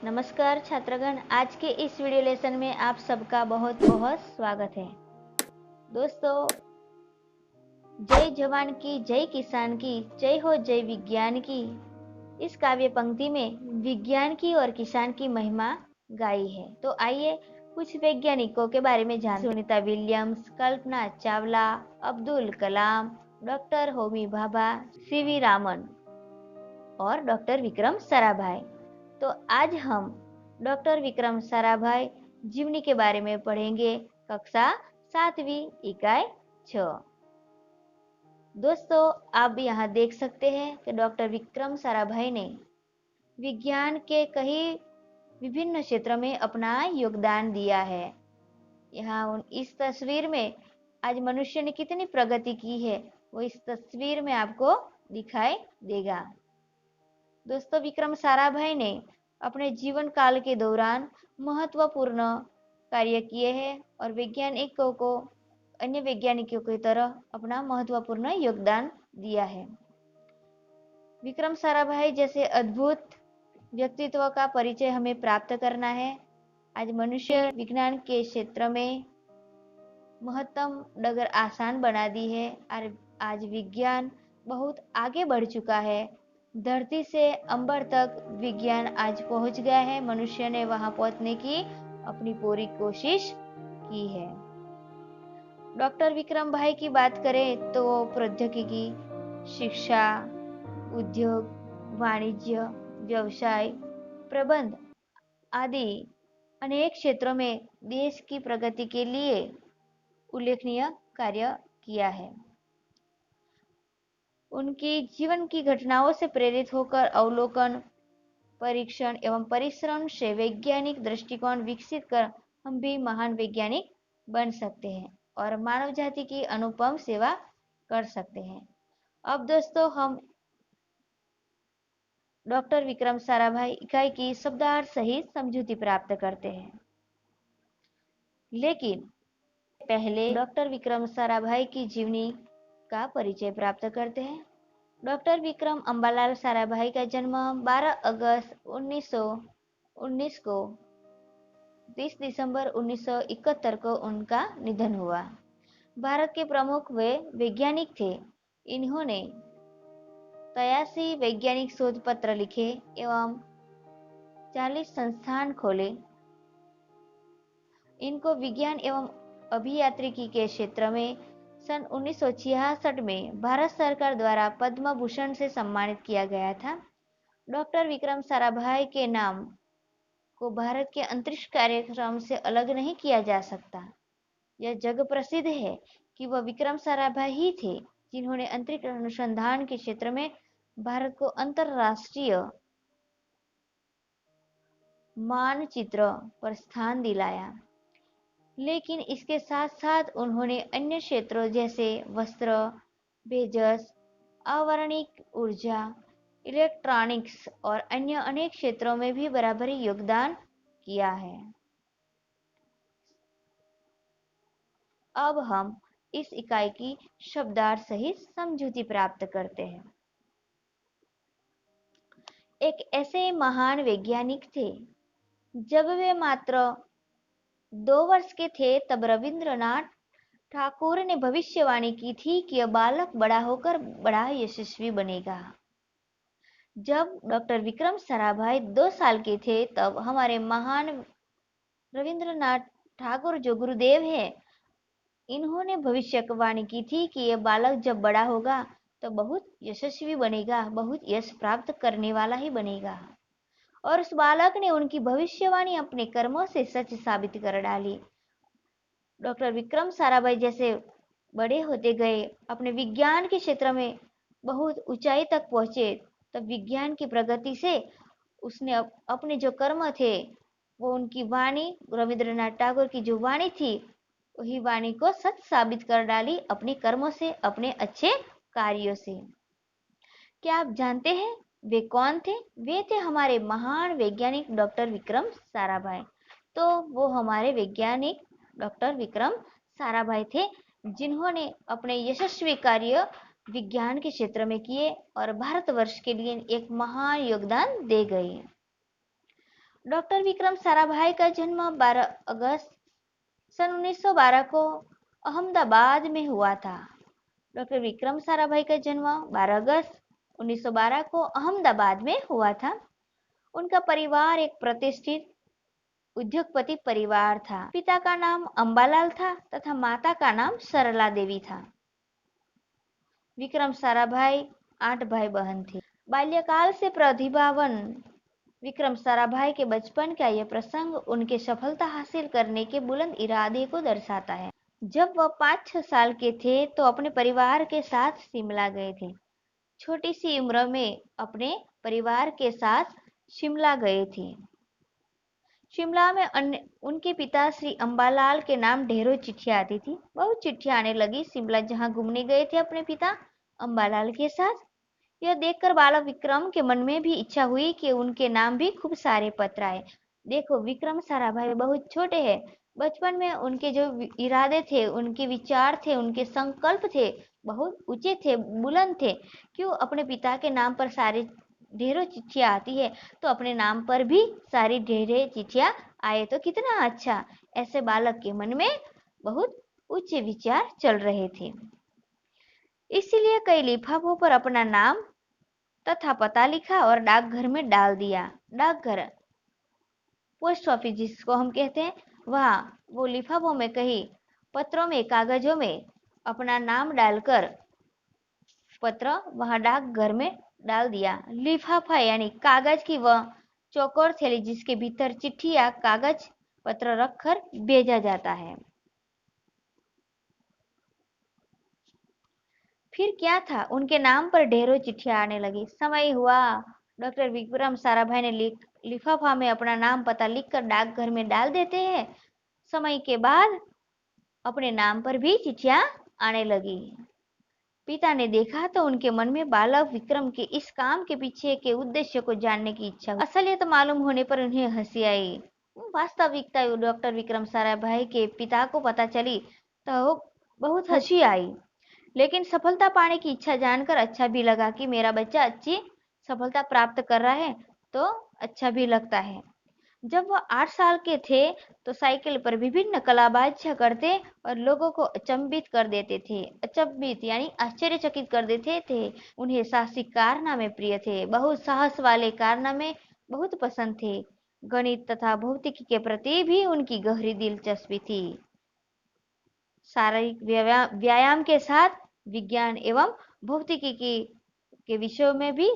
नमस्कार छात्रगण, आज के इस वीडियो लेसन में आप सबका बहुत बहुत स्वागत है। दोस्तों, जय जवान की, जय किसान की, जय हो जय विज्ञान की, इस काव्य पंक्ति में विज्ञान की और किसान की महिमा गाई है। तो आइए कुछ वैज्ञानिकों के बारे में जानते हैं। Sunita Williams, Kalpana Chawla, Abdul Kalam, doctor Homi Bhabha, CV Raman और डॉक्टर विक्रम साराभाई। तो आज हम डॉक्टर विक्रम साराभाई जीवनी के बारे में पढ़ेंगे, कक्षा 7वीं इकाई 6। दोस्तों, आप यहाँ देख सकते हैं कि डॉक्टर विक्रम साराभाई ने विज्ञान के कई विभिन्न क्षेत्रों में अपना योगदान दिया है। यहाँ इस तस्वीर में आज मनुष्य ने कितनी प्रगति की है वो इस तस्वीर में आपको दिखाई देगा। दोस्तों, विक्रम साराभाई ने अपने जीवन काल के दौरान महत्वपूर्ण कार्य किए हैं और वैज्ञानिकों को अन्य वैज्ञानिकों की तरह अपना महत्वपूर्ण योगदान दिया है। विक्रम साराभाई जैसे अद्भुत व्यक्तित्व का परिचय हमें प्राप्त करना है। आज मनुष्य विज्ञान के क्षेत्र में महत्तम डगर आसान बना दी है और आज विज्ञान बहुत आगे बढ़ चुका है। धरती से अंबर तक विज्ञान आज पहुंच गया है। मनुष्य ने वहां पहुंचने की अपनी पूरी कोशिश की है। डॉक्टर विक्रम भाई की बात करें तो प्रौद्योगिकी, शिक्षा, उद्योग, वाणिज्य, व्यवसाय, प्रबंध आदि अनेक क्षेत्रों में देश की प्रगति के लिए उल्लेखनीय कार्य किया है। उनकी जीवन की घटनाओं से प्रेरित होकर अवलोकन, परीक्षण एवं परिश्रम से वैज्ञानिक दृष्टिकोण विकसित कर हम भी महान वैज्ञानिक बन सकते हैं और मानव जाति की अनुपम सेवा कर सकते हैं। अब दोस्तों, हम डॉक्टर विक्रम साराभाई इकाई की शब्दार्थ सहित समझूती प्राप्त करते हैं। लेकिन पहले डॉक्टर विक्रम साराभाई की जीवनी का परिचय प्राप्त करते हैं। डॉक्टर विक्रम अम्बालाल साराभाई का जन्म 12 अगस्त 1919 को 30 दिसंबर 1971 को उनका निधन हुआ। भारत के प्रमुख वे वैज्ञानिक थे। इन्होंने 83 वैज्ञानिक शोध पत्र लिखे एवं 40 संस्थान खोले। इनको विज्ञान एवं अभियांत्रिकी के क्षेत्र में सन 1966 में भारत सरकार द्वारा पद्म भूषण से सम्मानित किया गया था। डॉक्टर विक्रम साराभाई के नाम को भारत के अंतरिक्ष कार्यक्रम से अलग नहीं किया जा सकता। यह जग प्रसिद्ध है कि वह विक्रम साराभाई ही थे जिन्होंने अंतरिक्ष अनुसंधान के क्षेत्र में भारत को अंतरराष्ट्रीय मानचित्र पर स्थान दिलाया। लेकिन इसके साथ साथ उन्होंने अन्य क्षेत्रों जैसे वस्त्र, भेषज, आवरणिक ऊर्जा, इलेक्ट्रॉनिक्स और अन्य अनेक क्षेत्रों में भी बराबरी योगदान किया है। अब हम इस इकाई की शब्दार्थ सहित समझूती प्राप्त करते हैं। एक ऐसे महान वैज्ञानिक थे। जब वे मात्र 2 वर्ष के थे तब रविंद्रनाथ ठाकुर ने भविष्यवाणी की थी कि यह बालक बड़ा होकर बड़ा यशस्वी बनेगा। जब डॉक्टर विक्रम साराभाई 2 साल के थे तब हमारे महान रविंद्रनाथ ठाकुर जो गुरुदेव है, इन्होंने भविष्यवाणी की थी कि यह बालक जब बड़ा होगा तो बहुत यशस्वी बनेगा, बहुत यश प्राप्त करने वाला ही बनेगा। और उस बालक ने उनकी भविष्यवाणी अपने कर्मों से सच साबित कर डाली। डॉक्टर विक्रम साराभाई जैसे बड़े होते गए, अपने विज्ञान के क्षेत्र में बहुत ऊंचाई तक पहुंचे, तब विज्ञान की प्रगति से उसने अपने जो कर्म थे वो उनकी वाणी, रविंद्रनाथ टैगोर की जो वाणी थी वही वाणी को सच साबित कर डाली अपने कर्मों से, अपने अच्छे कार्यों से। क्या आप जानते हैं वे कौन थे? वे थे हमारे महान वैज्ञानिक डॉक्टर विक्रम साराभाई। तो वो हमारे वैज्ञानिक डॉक्टर विक्रम साराभाई थे जिन्होंने अपने यशस्वी कार्य विज्ञान के क्षेत्र में किए और भारतवर्ष के लिए एक महान योगदान दे गए। डॉक्टर विक्रम साराभाई का जन्म 12 अगस्त सन 1912 को अहमदाबाद में हुआ था। डॉक्टर विक्रम साराभाई का जन्म 12 अगस्त 1912 को अहमदाबाद में हुआ था। उनका परिवार एक प्रतिष्ठित उद्योगपति परिवार था। पिता का नाम अंबालाल था तथा माता का नाम सरला देवी था। विक्रम साराभाई 8 भाई बहन थे। बाल्यकाल से प्रतिभावान विक्रम साराभाई के बचपन का यह प्रसंग उनके सफलता हासिल करने के बुलंद इरादे को दर्शाता है। जब वह 5-6 साल के थे तो अपने परिवार के साथ शिमला गए थे। छोटी सी उम्र में अपने परिवार के साथ शिमला गए थे। शिमला में उनके पिता श्री अंबालाल के नाम ढेरों चिट्ठियां आती थी। बहुत चिट्ठियां आने लगी। शिमला जहां घूमने गए थे अपने पिता अंबालाल के साथ, यह देखकर बालक विक्रम के मन में भी इच्छा हुई कि उनके नाम भी खूब सारे पत्र आए। देखो, विक्रम साराभाई बहुत छोटे हैं। बचपन में उनके जो इरादे थे, उनके विचार थे, उनके संकल्प थे, बहुत ऊंचे थे, बुलंद थे। क्यों अपने पिता के नाम पर सारे ढेरों चिट्ठियां आती है, तो अपने नाम पर भी सारी ढेरे चिट्ठियां आए तो कितना अच्छा। ऐसे बालक के मन में बहुत ऊंचे विचार चल रहे थे। इसीलिए कई लिफाफों पर अपना नाम तथा पता लिखा और डाकघर में डाल दिया। डाकघर, पोस्ट ऑफिस जिसको हम कहते हैं, वहाँ वो लिफाफों में, कहीं पत्रों में, कागजों में अपना नाम डालकर पत्र वहां डाकघर में डाल दिया। लिफाफा यानी कागज की वह चौकोर थैली जिसके भीतर चिट्ठी या कागज पत्र रखकर भेजा जाता है। फिर क्या था, उनके नाम पर ढेरों चिट्ठियां आने लगी। समय हुआ, डॉक्टर विक्रम साराभाई ने लिफाफा में अपना नाम पता लिखकर डाकघर में डाल देते हैं। समय के बाद अपने नाम पर भी चिट्ठियां आने लगी। पिता ने देखा तो उनके मन में बालक विक्रम के इस काम के पीछे के उद्देश्य को जानने की इच्छा हुई। असलियत मालूम होने पर उन्हें हंसी आई। वास्तविकता डॉक्टर विक्रम साराभाई के पिता को पता चली तो बहुत हंसी आई, लेकिन सफलता पाने की इच्छा जानकर अच्छा भी लगा कि मेरा बच्चा अच्छी सफलता प्राप्त कर रहा है, तो अच्छा भी लगता है। जब वह 8 साल के थे तो साइकिल पर विभिन्न कलाबाजियां करते और लोगों को अचंभित कर देते थे। अचंभित यानी आश्चर्यचकित कर देते थे। उन्हें साहसिक कारनामे प्रिय थे। बहुत साहस वाले कारनामे बहुत पसंद थे। गणित तथा भौतिकी के प्रति भी उनकी गहरी दिलचस्पी थी। शारीरिक व्यायाम के साथ विज्ञान एवं भौतिकी के विषयों में भी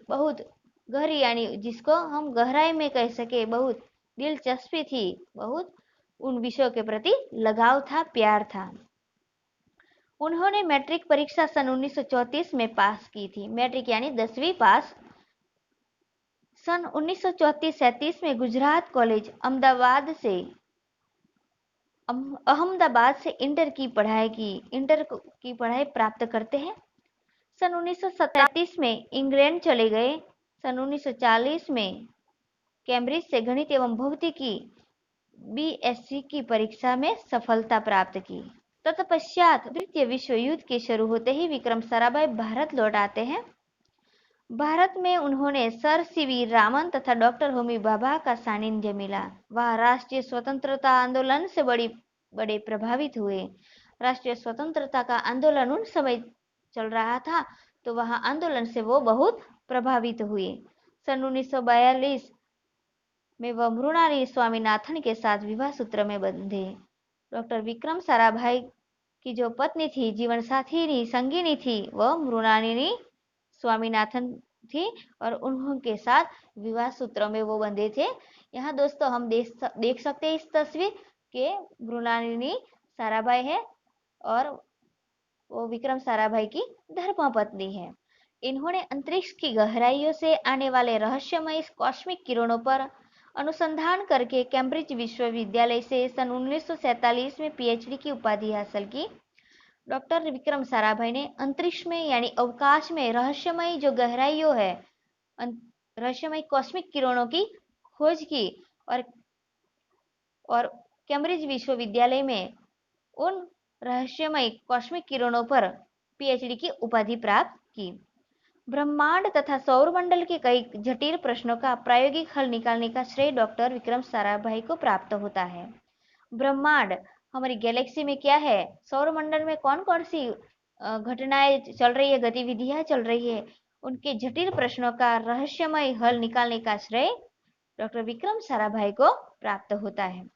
बहुत गहरी यानी जिसको हम गहराई में कह सके, बहुत दिलचस्पी थी। बहुत उन विषयों के प्रति लगाव था, प्यार था। उन्होंने मैट्रिक परीक्षा सन 1934 में पास की थी। मैट्रिक यानी 10वीं पास। सन 1934-37 में गुजरात कॉलेज अहमदाबाद से इंटर की पढ़ाई प्राप्त करते हैं। सन 1937 में इंग्लैंड चले गए। सन 1940 में कैम्ब्रिज से गणित एवं भौतिकी बीएससी की परीक्षा में सफलता प्राप्त की। तत्पश्चात द्वितीय विश्व युद्ध के शुरू होते ही विक्रम साराभाई भारत लौट आते हैं। भारत में उन्होंने सर सीवी रामन तथा डॉक्टर होमी भाभा का सानिध्य मिला। वह राष्ट्रीय स्वतंत्रता आंदोलन से बड़े प्रभावित हुए। राष्ट्रीय स्वतंत्रता का आंदोलन उन समय चल रहा था, तो वह आंदोलन से वो बहुत प्रभावित हुए। सन 1942 में वह मृणालिनी स्वामीनाथन के साथ विवाह सूत्र में बंधे। डॉक्टर विक्रम साराभाई की जो पत्नी थी, जीवन साथी संगिनी थी, वह मृणालिनी स्वामीनाथन थी और उनके साथ विवाह सूत्र में वो बंधे थे। यहाँ दोस्तों हम देख सकते हैं इस तस्वीर के मृणालिनी साराभाई है और वो विक्रम साराभाई की धर्मपत्नी है। इन्होंने अंतरिक्ष की गहराइयों से आने वाले रहस्यमय कॉस्मिक किरणों पर अनुसंधान करके कैम्ब्रिज विश्वविद्यालय से सन 1947 में पीएचडी की उपाधि हासिल की। डॉक्टर विक्रम साराभाई ने अंतरिक्ष में यानी अवकाश में रहस्यमय जो गहराइयों है, रहस्यमय कॉस्मिक किरणों की खोज की और कैम्ब्रिज विश्वविद्यालय में उन रहस्यमय कॉस्मिक किरणों पर पीएचडी की उपाधि प्राप्त की। ब्रह्मांड तथा सौरमंडल के कई जटिल प्रश्नों का प्रायोगिक हल निकालने का श्रेय डॉक्टर विक्रम साराभाई को प्राप्त होता है। ब्रह्मांड, हमारी गैलेक्सी में क्या है, सौरमंडल में कौन कौन सी घटनाएं चल रही है, गतिविधियां चल रही है, उनके जटिल प्रश्नों का रहस्यमय हल निकालने का श्रेय डॉक्टर विक्रम साराभाई को प्राप्त होता है।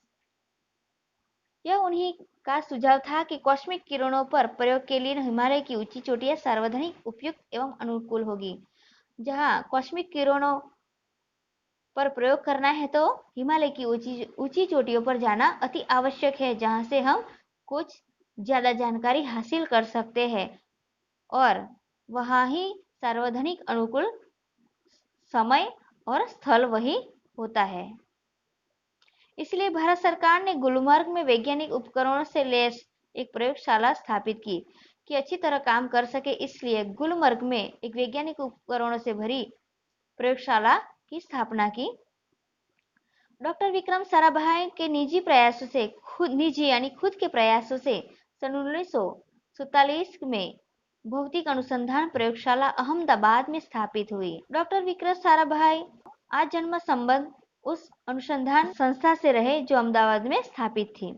यह उन्हीं का सुझाव था कि कॉस्मिक किरणों पर प्रयोग के लिए हिमालय की ऊंची चोटियां सार्वधानिक उपयुक्त एवं अनुकूल होगी। जहां कॉस्मिक किरणों पर प्रयोग करना है तो हिमालय की ऊंची ऊंची चोटियों पर जाना अति आवश्यक है, जहां से हम कुछ ज्यादा जानकारी हासिल कर सकते हैं और वहां ही सार्वधानिक अनुकूल समय और स्थल वही होता है। इसलिए भारत सरकार ने गुलमर्ग में वैज्ञानिक उपकरणों से लैस एक प्रयोगशाला स्थापित की कि अच्छी तरह काम कर सके। इसलिए गुलमर्ग में एक वैज्ञानिक उपकरणों से भरी प्रयोगशाला की स्थापना की। डॉक्टर विक्रम साराभाई के निजी प्रयासों से खुद के प्रयासों से सन 1947 में भौतिक अनुसंधान प्रयोगशाला अहमदाबाद में स्थापित हुई। डॉक्टर विक्रम साराभाई आज जन्म संबंध उस अनुसंधान संस्था से रहे जो अहमदाबाद में स्थापित थी।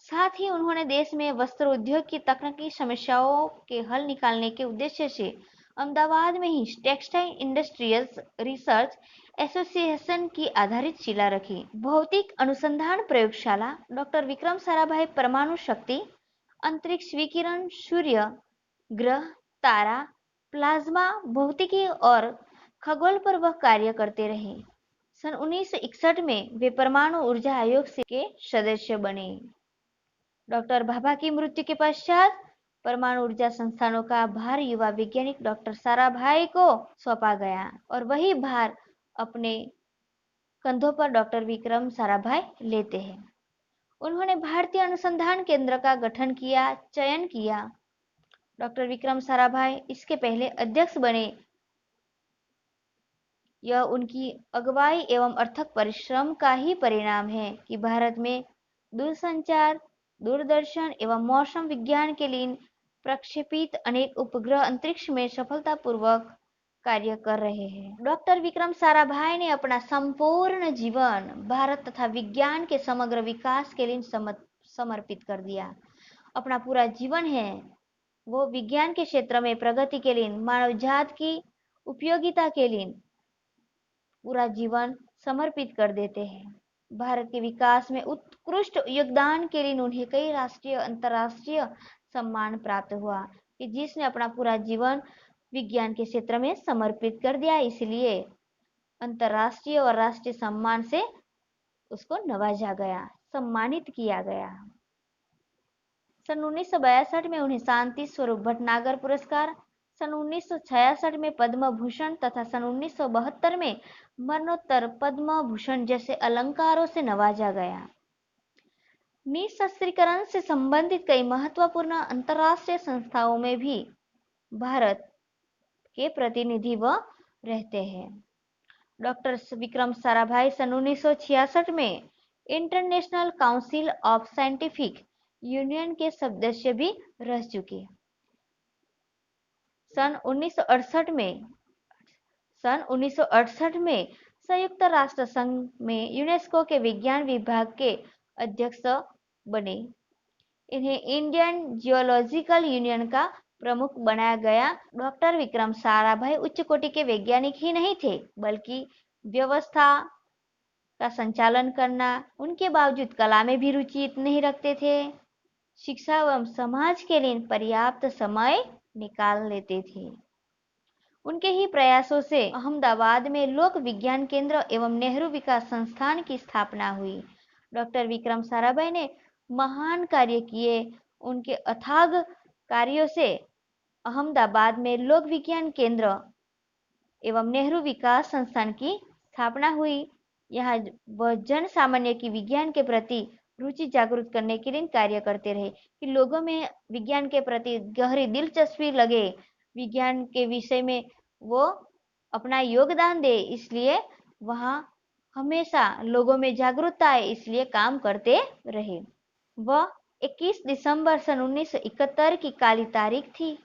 साथ ही उन्होंने देश में वस्त्र उद्योग की तकनीकी समस्याओं के हल निकालने के उद्देश्य से अहमदाबाद में ही टेक्सटाइल इंडस्ट्रियल रिसर्च एसोसिएशन की आधारशिला रखी। भौतिक अनुसंधान प्रयोगशाला डॉक्टर विक्रम साराभाई परमाणु शक्ति, अंतरिक्ष विकिरण, सूर्य, ग्रह, तारा, प्लाज्मा भौतिकी और खगोल पर वह कार्य करते रहे। सन 1961 में वे परमाणु ऊर्जा आयोग के सदस्य बने। डॉक्टर भाभा की मृत्यु के पश्चात परमाणु ऊर्जा संस्थानों का भार युवा वैज्ञानिक डॉक्टर साराभाई को सौंपा गया और वही भार अपने कंधों पर डॉक्टर विक्रम साराभाई लेते हैं। उन्होंने भारतीय अनुसंधान केंद्र का चयन किया। डॉक्टर विक्रम साराभाई इसके पहले अध्यक्ष बने। यह उनकी अगुवाई एवं अथक परिश्रम का ही परिणाम है कि भारत में दूरसंचार, दूरदर्शन एवं मौसम विज्ञान के लिए प्रक्षेपित अनेक उपग्रह अंतरिक्ष में सफलतापूर्वक कार्य कर रहे हैं। डॉक्टर विक्रम साराभाई ने अपना संपूर्ण जीवन भारत तथा विज्ञान के समग्र विकास के लिए समर्पित कर दिया। अपना पूरा जीवन है वो विज्ञान के क्षेत्र में प्रगति के लिए, मानव जात की उपयोगिता के लिए पूरा जीवन समर्पित कर देते हैं। भारत के विकास में उत्कृष्ट योगदान के लिए उन्हें कई राष्ट्रीय अंतर्राष्ट्रीय सम्मान प्राप्त हुआ कि जिसने अपना पूरा जीवन विज्ञान के क्षेत्र में समर्पित कर दिया। इसलिए अंतर्राष्ट्रीय और राष्ट्रीय सम्मान से उसको नवाजा गया, सम्मानित किया गया। सन 1962 में उन्हें शांति स्वरूप भटनागर पुरस्कार, सन 1966 में पद्म भूषण तथा सन 1972 में मरणोत्तर पद्म भूषण जैसे अलंकारों से नवाजा गया। निशस्त्रीकरण से संबंधित कई महत्वपूर्ण अंतर्राष्ट्रीय संस्थाओं में भी भारत के प्रतिनिधि वह रहते हैं। डॉक्टर विक्रम साराभाई सन 1966 में international council of scientific union के सदस्य भी रह चुके। सन 1968 में संयुक्त राष्ट्र संघ में यूनेस्को के विज्ञान विभाग के अध्यक्ष बने। इन्हें इंडियन जियोलॉजिकल यूनियन का प्रमुख बनाया गया। डॉक्टर विक्रम साराभाई उच्च कोटि के वैज्ञानिक ही नहीं थे, बल्कि व्यवस्था का संचालन करना, उनके बावजूद कला में भी रुचि नहीं रखते थे। शिक्षा एवं समाज के लिए पर्याप्त समय निकाल लेते थे। उनके ही प्रयासों से अहमदाबाद में लोक विज्ञान केंद्र एवं नेहरू विकास संस्थान की स्थापना हुई। डॉक्टर विक्रम साराभाई ने महान कार्य किए। उनके अथाग कार्यों से अहमदाबाद में लोक विज्ञान केंद्र एवं नेहरू विकास संस्थान की स्थापना हुई। यहाँ वह जन सामान्य की विज्ञान के प्रति रुचि जागृत करने के लिए कार्य करते रहे कि लोगों में विज्ञान के प्रति गहरी दिलचस्पी लगे, विज्ञान के विषय में वो अपना योगदान दे। इसलिए वहाँ हमेशा लोगों में जागरूकता आए, इसलिए काम करते रहे। वह 21 दिसंबर सन 1971 की काली तारीख थी।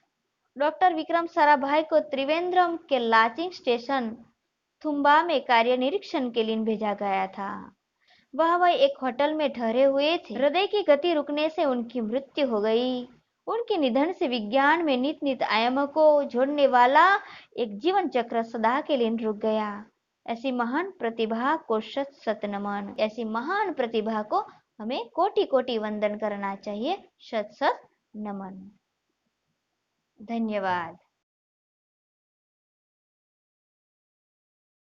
डॉक्टर विक्रम साराभाई को त्रिवेंद्रम के लाचिंग स्टेशन थुम्बा में कार्य निरीक्षण के लिए भेजा गया था। वह एक होटल में ठहरे हुए थे। हृदय की गति रुकने से उनकी मृत्यु हो गई। उनके निधन से विज्ञान में नित नित आयामों को जोड़ने वाला एक जीवन चक्र सदा के लिए रुक गया। ऐसी महान प्रतिभा को शत शत नमन। ऐसी महान प्रतिभा को हमें कोटि कोटि वंदन करना चाहिए। शत शत नमन। धन्यवाद।